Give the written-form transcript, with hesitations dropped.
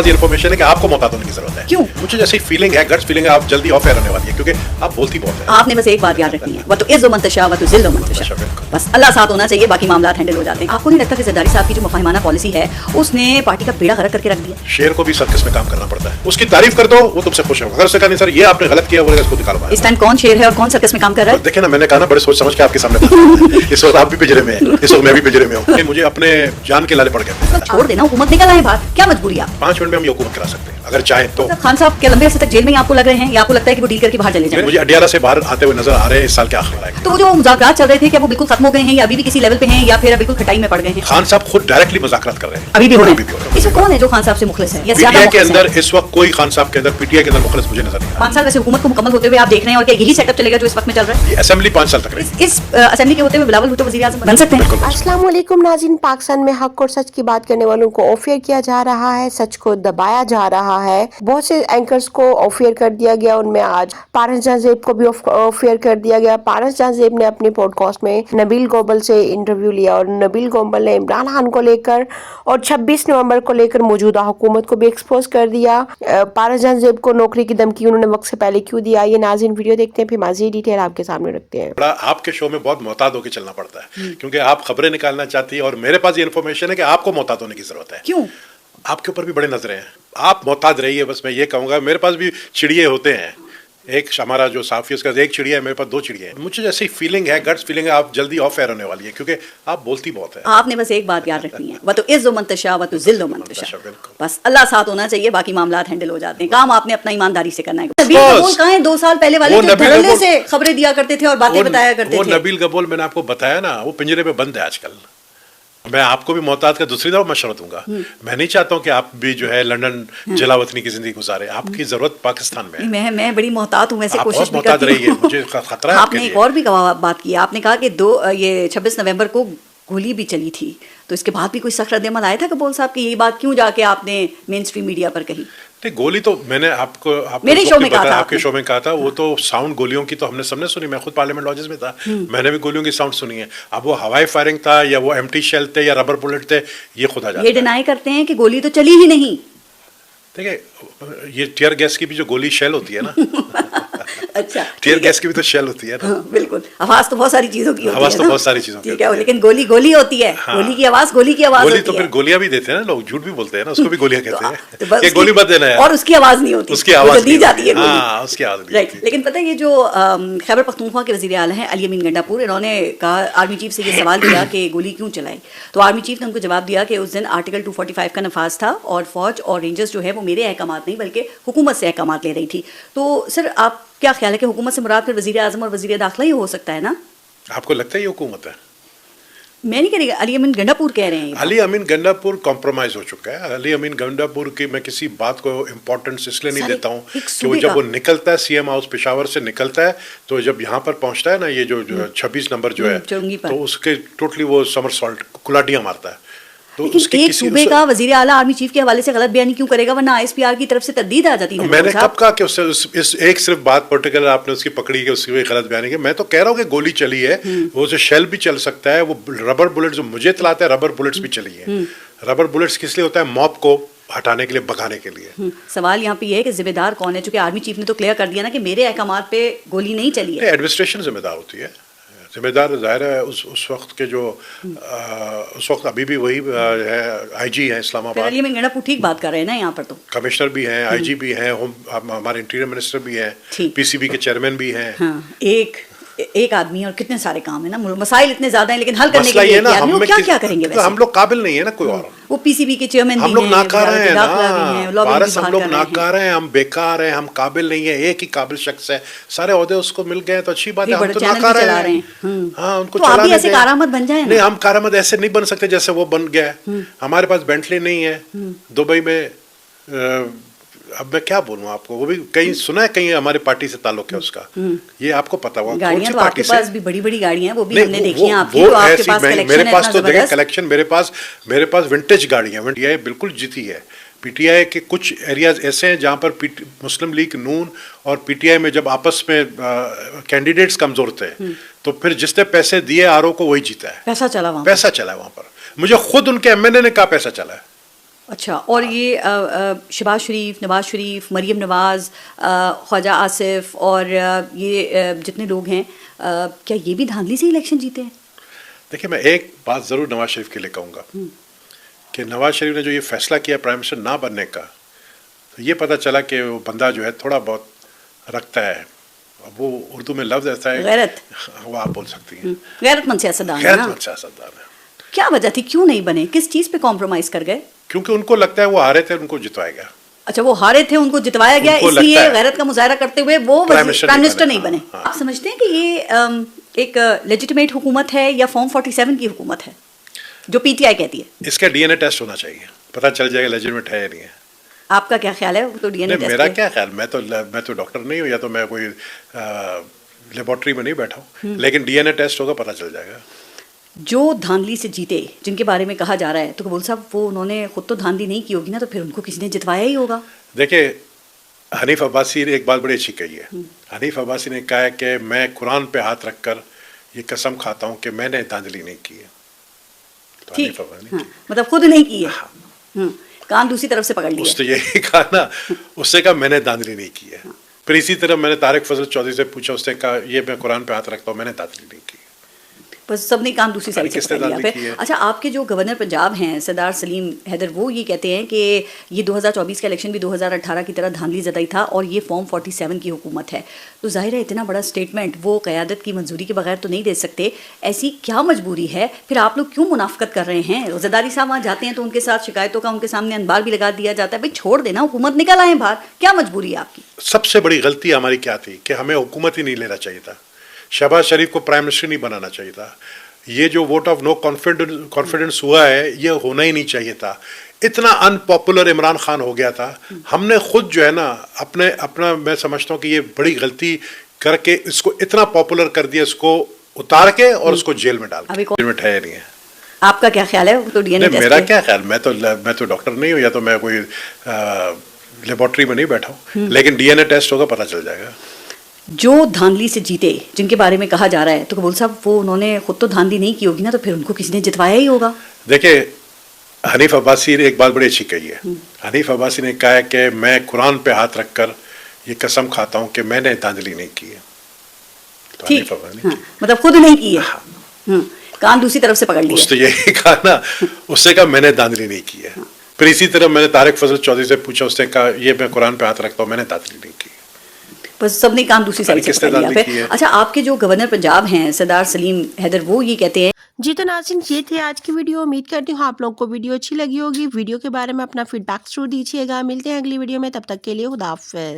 Information है कि आपको मोहतात होने की जरूरत है। क्यों? मुझे जैसी फीलिंग है, गट्स फीलिंग है, आप जल्दी ऑफ एयर होने वाली है क्योंकि आप बोलती बहुत है। आपने बस एक बात याद रखनी है, वह तो इज़्ज़ो मन तशा, वह तो ज़िल्लो मन तशा। बस अल्लाह साथ होना चाहिए, बाकी मामला हैंडल हो जाते हैं। आपको नहीं लगता कि ज़रदारी साहब की जो मुफाहिमाना पॉलिसी है उसने पार्टी का बेड़ा गर्क करके रख दिया? शेर को भी सर्कस में काम करना पड़ता है, उसकी तारीफ कर दो वो तुमसे खुश होगा। अगर उससे कहा नहीं सर ये आपने गलत किया, बोलेगा इसको निकालो बाहर। इस टाइम कौन शेर है और कौन सर्कस में काम कर रहा है? देखिए ना, मैंने कहा ना, बड़े सोच समझ के आपके सामने था। इस वक्त आप भी पिंजरे में हैं, इस वक्त मैं भी पिंजरे में हूँ। मुझे अपने जान के लाले पड़ गए। छोड़ देना, हुकूमत निकल आए बाहर, क्या मजबूरी है? 5 मिनट में हम ये हुकूमत करा सकते हैं अगर चाहें तो। खान साहब क्या लंबे अरसे तक जेल में ही आपको लग रहे हैं या आपको लगता है कि वो डील करके बाहर चले जाएंगे? मुझे अडियाला से बाहर आते हुए नजर आ रहे हैं इस साल के आखिर में। तो वो जो मुज़ाकरात चल रहे थे क्या वो बिल्कुल खत्म हो गए हैं या अभी भी किसी लेवल पे हैं या फिर बिल्कुल खटाई में पड़ गए हैं? खान साहब खुद डायरेक्टली मुज़ाकरात कर रहे हैं। अभी भी हो रहे अभी भी हो रहे हैं। इसमें कौन है जो खान साहब से मुखलिस है या ज्यादा पीटीआई के मुखलिस है? अंदर इस वक्त कोई खान साहब के अंदर, पीटीआई के अंदर मुखलिस मुझे नजर नहीं आ 5 साल वैसे हुकूमत को मुकम्मल होते हुए आप देख रहे हैं और क्या यही सेटअप चलेगा जो इस वक्त में चल रहा है? रहा। असेंबली 5 साल तक रही। इस असेंबली के होते हुए बिलावल भुट्टो वज़ीर आज़म बन सकते हैं? अस्सलाम वालेकुम नाज़रीन, पाकिस्तान में हक और सच की बात करने वालों को ऑफेयर किया जा रहा है, सच को दबाया जा रहा है। बहुत से एंकर्स को ऑफेयर कर दिया गया, उनमें आज पारस जहां ज़ेब को भी ऑफेयर कर दिया गया। पारस जहां ज़ेब ने अपने पॉडकास्ट में नबील गोबल से इंटरव्यू लिया और नबील गोबल ने इमरान खान को लेकर और 26 नवंबर को लेकर मौजूदा हुकूमत को भी एक्सपोज कर दिया। पारस जहां ज़ेब को नौकरी की धमकी उन्होंने वक्त से पहले क्यों दिया, ये नाज़रीन वीडियो देखते हैं, फिर मज़ीद डिटेल आपके सामने रखते हैं। बड़ा आपके शो में बहुत मोहतात होकर चलना पड़ता है क्योंकि आप खबरें निकालना चाहती है और मेरे पास ये इन्फॉर्मेशन है कि आपको मोहतात होने की जरूरत है। क्यों? आपके ऊपर भी बड़े नजरें हैं, आप मोहतात रहिए। बस मैं ये कहूंगा, मेरे पास भी चिड़िए होते हैं। एक हमारा जो साफी उसका एक चिड़िया है, मेरे पास 2 चिड़िया है। मुझे जैसी फीलिंग है, गट्स फीलिंग है, आप जल्दी ऑफ एयर होने वाली है क्योंकि आप बोलती बहुत है। आपने बस एक बात याद रखनी है, वह तो इज़्ज़ो मन तशा, वह तो ज़िल्लो मन तशा। बिल्कुल। बस अल्लाह साथ होना चाहिए, बाकी मामला हैंडल हो जाते हैं। काम आपने अपना ईमानदारी से करना है। नबील कबूल कहाँ हैं 2 साल पहले वाले वो जो नबील धड़ल्ले कबूल- से खबरें दिया करते थे और बातें बताया करते वो थे? नबील गबोल मैंने आपको बताया ना, वो पिंजरे में बंद है आजकल। मैं आपको भी मोहतात का दूसरी दफा मशवरा दूंगा। मैं नहीं चाहता हूं कि आप भी जो है लंदन जलावतनी की जिंदगी गुजारे। आपकी जरूरत पाकिस्तान में है। मैं बड़ी मोहतात हूँ, वैसे आप कोशिश बहुत भी मोहतात करती रही है, हूँ। मुझे खतरा है आपके आपने एक लिए। और भी बात की, आपने कहा कि ये 26 नवंबर को गोली भी चली थी, तो इसके बाद भी कोई सख्त रद्द-ए-अमल आया था कबूल साहब की? यही बात क्यों जाके आपने मेन स्ट्रीम मीडिया पर कही? नहीं, गोली तो मैंने आपको मेरे शो में कहा था आपके आपने। शो में कहा था। वो तो साउंड गोलियों की तो हमने सबने सुनी। मैं खुद पार्लियामेंट लॉजेस में था, मैंने भी गोलियों की साउंड सुनी है। अब वो हवाई फायरिंग था या वो एम्प्टी शेल थे या रबर बुलेट थे, ये खुदा जाता ये है। डिनाई करते हैं कि गोली तो चली ही नहीं। देखिए, ये टीयर गैस की भी जो गोली शेल होती है ना, अच्छा, टीयर गैस की भी तो शेल होती है ना। हाँ, बिल्कुल। आवाज तो बहुत सारी चीजों की होती है आवाज तो ना? बहुत सारी चीजों की ठीक है, होती है। लेकिन गोली गोली होती है। हाँ। गोली की आवाज गोली की आवाज गोली होती तो है। फिर गोलियां भी देते हैं ना लोग, झूठ भी बोलते हैं ना, उसको भी गोलियां कहते तो हैं बस कि गोली मत देना यार। और उसकी आवाज नहीं होती, उसकी वो आवाज जो दी नहीं जाती है होती। गोली। हाँ, उसकी आवाज नहीं राइट। होती। लेकिन पता है ये जो खैबर पख्तूनख्वा के वज़ीर आला हैं अली अमीन गंडापुर, इन्होंने कहा, आर्मी चीफ से ये सवाल किया कि गोली क्यों चलाई, तो आर्मी चीफ ने उनको जवाब दिया कि उस दिन आर्टिकल 245 का नफाज था और फौज और रेंजर्स जो है वो मेरे अहकामात नहीं बल्कि हुकूमत से अहकामात ले रही थी। तो सर आप क्या ख्याल है कि हुकूमत से मुराद फिर वज़ीर आज़म और वज़ीर दाखिला ही हो सकता है ना? आपको लगता है ये हुकूमत है? मैं नहीं कह रही, अली अमीन गंडापुर कह रहे हैं। अली अमीन गंडापुर कॉम्प्रोमाइज हो चुका है। अली अमीन गंडापुर की मैं किसी बात को इम्पोर्टेंस इसलिए नहीं सारे देता हूँ एक कि वो सूबे जब का- वो निकलता है सीएम हाउस पेशावर से निकलता है, तो जब यहाँ पर पहुँचता है ना, ये जो 26 नंबर जो है, चुरंगी पर। तो उसके टोटली वो समरसॉल्ट कुलाटियाँ मारता है। तो लेकिन उसकी एक किसी सूबे का वजीर आला आर्मी चीफ के हवाले से गलत बयानी क्यों करेगा, वरना आईएसपीआर की तरफ से तददीद आ जाती है। मैंने कब कहा कि उससे इस एक सिर्फ बात पर्टिकुलर आपने उसकी पकड़ी कि उसकी गलत बयानी की। मैं तो कह रहा हूँ कि गोली चली है, वो उसे शेल भी चल सकता है, वो रबर बुलेट जो मुझे चलाता है, रबर बुलेट्स भी चली है। रबर बुलेट्स किस लिए होता है? मॉब को हटाने के लिए, भगाने के लिए। सवाल यहाँ पे ये है कि जिम्मेदार कौन है, चूंकि आर्मी चीफ ने तो क्लियर कर दिया ना कि मेरे अहकामात पे गोली नहीं चली है। एडमिनिस्ट्रेशन जिम्मेदार होती है। जिम्मेदार जाहिर है उस वक्त के जो उस वक्त अभी भी वही है, आईजी है फिर इस्लामाबाद, अली अमीन गंडापुर ठीक बात कर रहे हैं ना यहाँ पर तो। कमिश्नर भी हैं, आईजी भी हैं, हमारे इंटीरियर मिनिस्टर भी हैं, ठीक। पीसीबी के चेयरमैन भी हैं। हाँ, एक आदमी और कितने सारे काम है ना, मसाइल इतने ज्यादा हैं, लेकिन हल करने मसला के ये लिए ना, एक आदमी, वो हम क्या क्या करेंगे वैसे? हम लोग काबिल नहीं है ना कोई और। वो पीसीबी के चेयरमैन हम भी लोग हैं, नाकार हैं ना, दाखिला भी हैं, लॉबिंग पारस भी हम लोग बाहर कर रहे हैं। नाकार हैं, हम बेकार हैं, हम काबिल नहीं है। एक ही काबिल शख्स है, सारे ओहदे उसको मिल गए तो अच्छी बात है। ये हम बड़े तो चैनल भी नाकार चला हैं। रहे हैं। हाँ, उनको तो आप भी चलाने ऐसे दें। कारामद बन जाए नहीं, ना। हम कारामद ऐसे नहीं बन सकते जैसे वो बन गया है। हमारे पास बेंटली नहीं है दुबई में। अब मैं क्या बोलूं आपको, वो भी कहीं सुना है, कहीं हमारी पार्टी से ताल्लुक है उसका, ये आपको पता हुआ? कौन गाड़ियाँ सी तो पार्टी आपके से? पास भी बड़ी बड़ी गाड़ियाँ हैं, वो भी नहीं, हमने देखी वो- हैं आपकी, वो तो आपके ऐसी पास कलेक्शन मेरे है पास इतना तो देखें जबरदस्त। कलेक्शन, मेरे पास विंटेज गाड़ियाँ। पीटीआई बिल्कुल जीती है। पीटीआई के कुछ एरियाज ऐसे हैं जहाँ पर मुस्लिम लीग नून और पीटीआई में जब आपस में कैंडिडेट्स कमजोर थे, तो फिर जिसने पैसे दिए आरओ को वही जीता है। पैसा चला वहाँ पैसा चला है वहाँ पर। मुझे खुद उनके एमएनए ने कहा पैसा चला है। अच्छा, और ये शहबाज शरीफ, नवाज शरीफ, मरीम नवाज, ख्वाजा आसिफ और ये जितने लोग हैं, क्या ये भी धांधली से इलेक्शन जीते हैं? देखिए, मैं एक बात ज़रूर नवाज शरीफ के लिए कहूँगा कि नवाज शरीफ ने जो ये फैसला किया प्राइम मिनिस्टर ना बनने का, तो ये पता चला कि वो बंदा जो है थोड़ा बहुत रखता है। अब वो उर्दू में लफ्ज़ ऐसा है, गैरत। वो आप बोल सकती हैं, गैरतमंद सियासतदान है ना? गैरतमंद सियासतदान है। क्या वजह थी, क्यों नहीं बने, किस चीज़ पे कॉम्प्रोमाइज़ कर गए? क्योंकि उनको लगता है वो हारे थे, उनको जितवाया गया। अच्छा, वो हारे थे, उनको जितवाया गया, उनको इसलिए लगता है। गैरत का मुजाहरा करते हुए वो प्राइम मिनिस्टर नहीं बने। हाँ। आप समझते हैं कि ये एक लेजिटिमेट हुकूमत है या फॉर्म 47 की हुकूमत है जो पीटीआई कहती है? इसका डीएनए टेस्ट होना चाहिए, पता चल जाएगा लेजिटिमेट है या नहीं है। आपका क्या ख्याल है? वो तो डीएनए नहीं, टेस्ट मेरा है। क्या ख्याल, मैं तो डॉक्टर नहीं हूँ, या तो मैं कोई लेबोरेटरी में नहीं बैठा हूँ, लेकिन डीएनए टेस्ट होगा, पता चल जाएगा। जो धांधली से जीते, जिनके बारे में कहा जा रहा है, तो कबूल साहब वो उन्होंने खुद तो धांधली नहीं की होगी ना, तो फिर उनको किसी ने जितवाया ही होगा। देखिए, हनीफ अब्बासी ने एक बात बड़ी अच्छी कही है। हनीफ अब्बासी ने कहा है कि मैं कुरान पे हाथ रखकर ये कसम खाता हूँ कि मैंने धांधली नहीं की है। तो ठीक, हनीफ अब्बासी ने हाँ, मतलब खुद नहीं की है। कान दूसरी तरफ से पकड़ लिया। उसने यही कहा ना, उससे कहा मैंने धांधली नहीं की है। फिर इसी तरह मैंने तारिक फजल चौधरी से पूछा, उसने कहा ये मैं कुरान पे हाथ रखता हूँ, मैंने धांधली नहीं की। बस सबने काम दूसरी साइड से किसने पकड़ लिया। धांधली की फिर है? अच्छा, आपके जो गवर्नर पंजाब हैं सरदार सलीम हैदर, वो ये कहते हैं कि ये 2024 का इलेक्शन भी 2018 की तरह धांधली ज़दा ही था और ये फॉर्म 47 की हुकूमत है। तो जाहिर है इतना बड़ा स्टेटमेंट वो क़यादत की मंजूरी के बगैर तो नहीं दे सकते। ऐसी क्या मजबूरी है, फिर आप लोग क्यों मुनाफकत कर रहे हैं? रोज़ेदारी साहब वहाँ जाते हैं तो उनके साथ शिकायतों का उनके सामने अनबार भी लगा दिया जाता है। भाई छोड़ देना, हुकूमत निकल आए बाहर, क्या मजबूरी है आपकी? सबसे बड़ी गलती हमारी क्या थी कि हमें हुकूमत ही नहीं लेना चाहिए था। शहबाज शरीफ को प्राइम मिनिस्टर नहीं बनाना चाहिए था। ये जो वोट ऑफ नो कॉन्फिडेंस हुआ है, ये होना ही नहीं चाहिए था। इतना अनपॉपुलर इमरान खान हो गया था। हमने खुद जो है ना अपना मैं समझता हूँ कि ये बड़ी गलती करके इसको इतना पॉपुलर कर दिया, इसको उतार के और उसको जेल में डाल के। जेल में ठहर नहीं है। आपका क्या ख्याल है? वो तो डीएनए टेस्ट मेरा है। क्या ख्याल, मैं तो डॉक्टर नहीं हूँ, या तो मैं कोई लेबोरेटरी में नहीं बैठा हूँ, लेकिन डीएनए टेस्ट होगा, पता चल जाएगा। जो धांधली से जीते, जिनके बारे में कहा जा रहा है, तो कबूल साहब वो उन्होंने खुद तो धांधली नहीं की होगी ना, तो फिर उनको किसी ने जितवाया ही होगा। देखिए, हनीफ अब्बासी ने एक बात बड़ी अच्छी कही है। हनीफ अब्बासी ने कहा है कि मैं कुरान पे हाथ रखकर ये कसम खाता हूँ कि मैंने धांधली नहीं की है। तो ठीक, हनीफ अब्बासी ने हाँ, मतलब खुद नहीं की है। कान दूसरी तरफ से पकड़ लिया। उसने यही कहा ना, उससे कहा मैंने धांधली नहीं की है। फिर इसी तरह मैंने तारिक फजल चौधरी से पूछा, उसने कहा ये मैं कुरान पे हाथ रखता हूँ, मैंने धांधली नहीं की। बस सबने काम दूसरी साइड से किसने पकड़ लिया। धांधली की फिर है? अच्छा, आपके जो गवर्नर पंजाब हैं सरदार सलीम हैदर, वो ये कहते हैं। जी तो नाज़रीन, ये थी आज की वीडियो। उम्मीद करती हूँ आप लोगों को वीडियो अच्छी लगी होगी। वीडियो के बारे में अपना फीडबैक जरूर दीजिएगा। मिलते हैं अगली वीडियो में, तब तक के लिए खुदा हाफ़िज़।